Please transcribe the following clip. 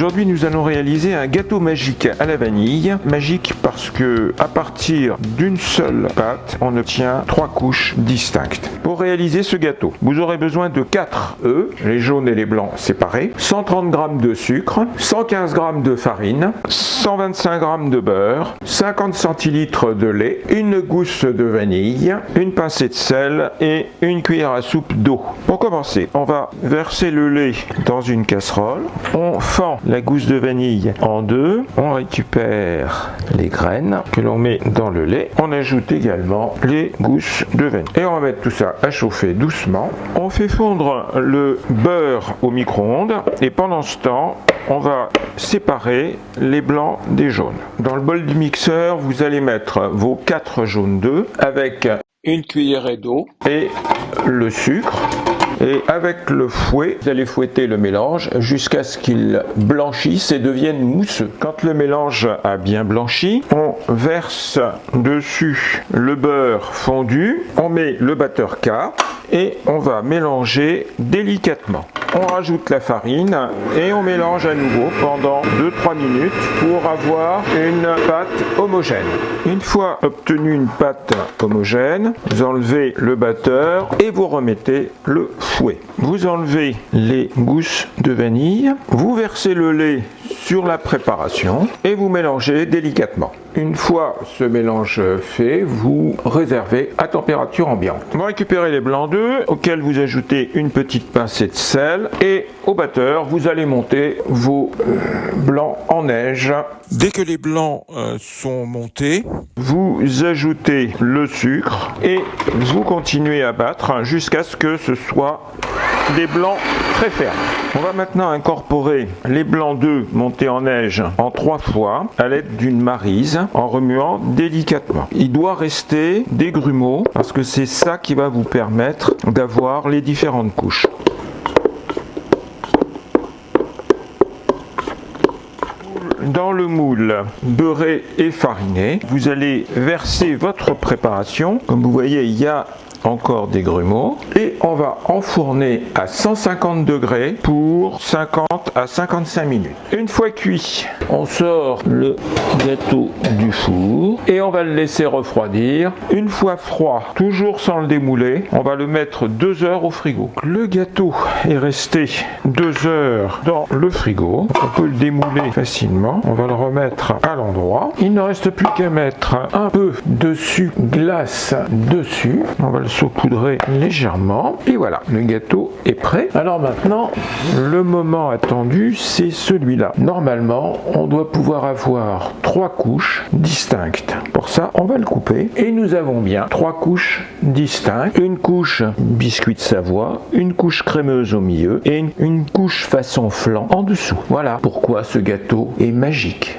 Aujourd'hui, nous allons réaliser un gâteau magique à la vanille. Magique parce que à partir d'une seule pâte, on obtient 3 couches distinctes. Pour réaliser ce gâteau, vous aurez besoin de 4 œufs, les jaunes et les blancs séparés, 130 g de sucre, 115 g de farine, 125 g de beurre, 50 centilitres de lait, une gousse de vanille, une pincée de sel et une cuillère à soupe d'eau. Pour commencer, on va verser le lait dans une casserole. On fend la gousse de vanille en deux. On récupère les graines que l'on met dans le lait. On ajoute également les gousses de vanille. Et on va mettre tout ça à chauffer doucement. On fait fondre le beurre au micro-ondes et pendant ce temps, on va séparer les blancs des jaunes. Dans le bol du mixeur, vous allez mettre vos 4 jaunes d'œufs avec une cuillerée d'eau et le sucre. Et avec le fouet, vous allez fouetter le mélange jusqu'à ce qu'il blanchisse et devienne mousseux. Quand le mélange a bien blanchi, on verse dessus le beurre fondu, on met le batteur K et on va mélanger délicatement. On rajoute la farine et on mélange à nouveau pendant 2-3 minutes pour avoir une pâte homogène. Une fois obtenu une pâte homogène, vous enlevez le batteur et vous remettez le fouet. Vous enlevez les gousses de vanille, vous versez le lait sur la préparation et vous mélangez délicatement. Une fois ce mélange fait, vous réservez à température ambiante. Vous récupérez les blancs d'œufs auxquels vous ajoutez une petite pincée de sel et au batteur, vous allez monter vos blancs en neige. Dès que les blancs sont montés, vous ajoutez le sucre et vous continuez à battre jusqu'à ce que ce soit des blancs très fermes. On va maintenant incorporer les blancs d'œufs montés en neige en 3 fois à l'aide d'une maryse en remuant délicatement. Il doit rester des grumeaux parce que c'est ça qui va vous permettre d'avoir les différentes couches. Dans le moule beurré et fariné, vous allez verser votre préparation. Comme vous voyez, il y a encore des grumeaux et on va enfourner à 150 degrés pour 50 à 55 minutes. Une fois cuit, on sort le gâteau du four et on va le laisser refroidir. Une fois froid, toujours sans le démouler, on va le mettre 2 heures au frigo. Le gâteau est resté 2 heures dans le frigo. On peut le démouler facilement. On va le remettre à l'endroit. Il ne reste plus qu'à mettre un peu de sucre glace dessus. On va le saupoudrer légèrement et voilà, le gâteau est prêt. Alors maintenant, le moment attendu, c'est celui-là. Normalement, on doit pouvoir avoir 3 couches distinctes. Pour ça, on va le couper et nous avons bien 3 couches distinctes. Une couche biscuit de Savoie, une couche crémeuse au milieu et une couche façon flan en dessous. Voilà pourquoi ce gâteau est magique.